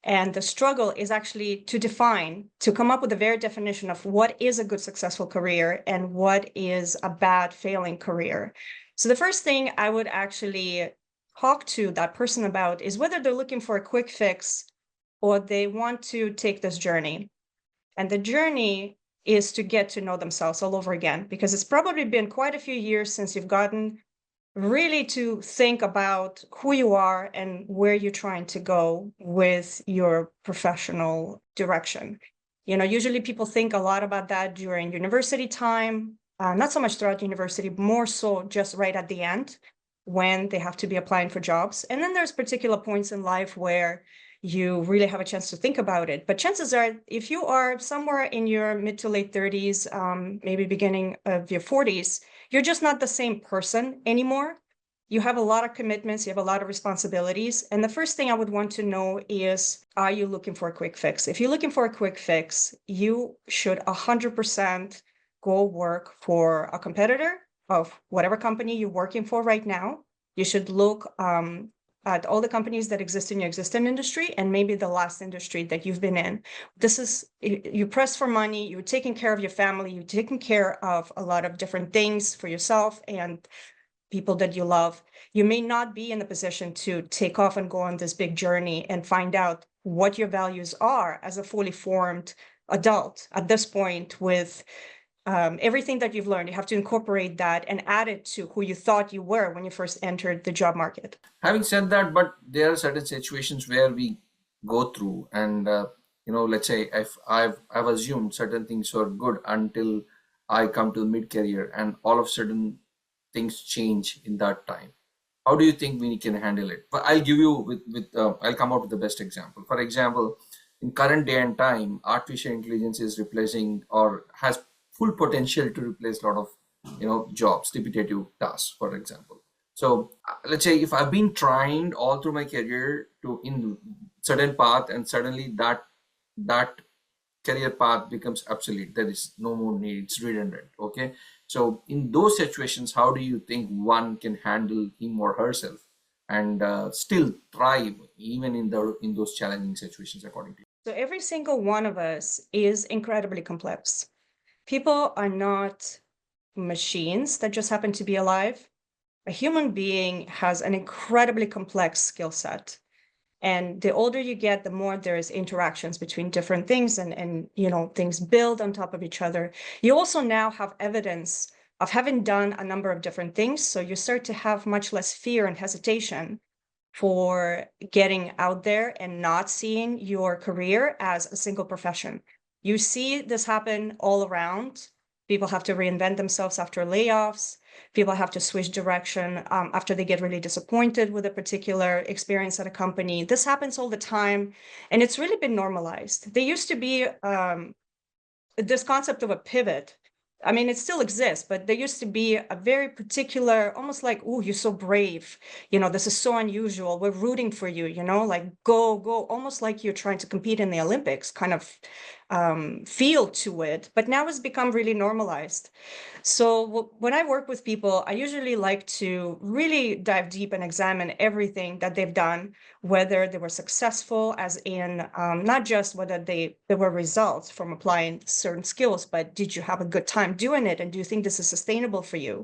And the struggle is actually to come up with a very definition of what is a good, successful career and what is a bad, failing career. So the first thing I would actually talk to that person about is whether they're looking for a quick fix or they want to take this journey. And the journey is to get to know themselves all over again, because it's probably been quite a few years since you've gotten really to think about who you are and where you're trying to go with your professional direction. Usually people think a lot about that during university time, not so much throughout university, more so just right at the end when they have to be applying for jobs. And then there's particular points in life where you really have a chance to think about it. But chances are, if you are somewhere in your mid to late 30s, maybe beginning of your 40s, you're just not the same person anymore. You have a lot of commitments, you have a lot of responsibilities. And the first thing I would want to know is, are you looking for a quick fix? If you're looking for a quick fix, you should 100% go work for a competitor of whatever company you're working for right now. You should look at all the companies that exist in your existing industry and maybe the last industry that you've been in. You press for money, you're taking care of your family, you're taking care of a lot of different things for yourself and people that you love. You may not be in a position to take off and go on this big journey and find out what your values are as a fully formed adult at this point with everything that you've learned. You have to incorporate that and add it to who you thought you were when you first entered the job market. Having said that, but there are certain situations where we go through, and let's say if I've assumed certain things were good until I come to the mid career, and all of a sudden things change in that time. How do you think we can handle it? But I'll give you I'll come up with the best example. For example, in current day and time, artificial intelligence is replacing or has full potential to replace a lot of jobs, repetitive tasks, for example. So let's say if I've been trying all through my career to in certain path, and suddenly that career path becomes obsolete, there is no more need, it's redundant. Okay, so in those situations, how do you think one can handle him or herself and still thrive even in those challenging situations, according to you? So every single one of us is incredibly complex. People are not machines that just happen to be alive. A human being has an incredibly complex skill set. And the older you get, the more there's interactions between different things and things build on top of each other. You also now have evidence of having done a number of different things. So you start to have much less fear and hesitation for getting out there and not seeing your career as a single profession. You see this happen all around. People have to reinvent themselves after layoffs. People have to switch direction after they get really disappointed with a particular experience at a company. This happens all the time, and it's really been normalized. There used to be this concept of a pivot. I mean, it still exists, but there used to be a very particular, almost like, oh, you're so brave. This is so unusual. We're rooting for you, like go, almost like you're trying to compete in the Olympics kind of feel to it. But now it's become really normalized. So when I work with people, I usually like to really dive deep and examine everything that they've done, whether they were successful, as in not just whether there were results from applying certain skills, but did you have a good time doing it? And do you think this is sustainable for you?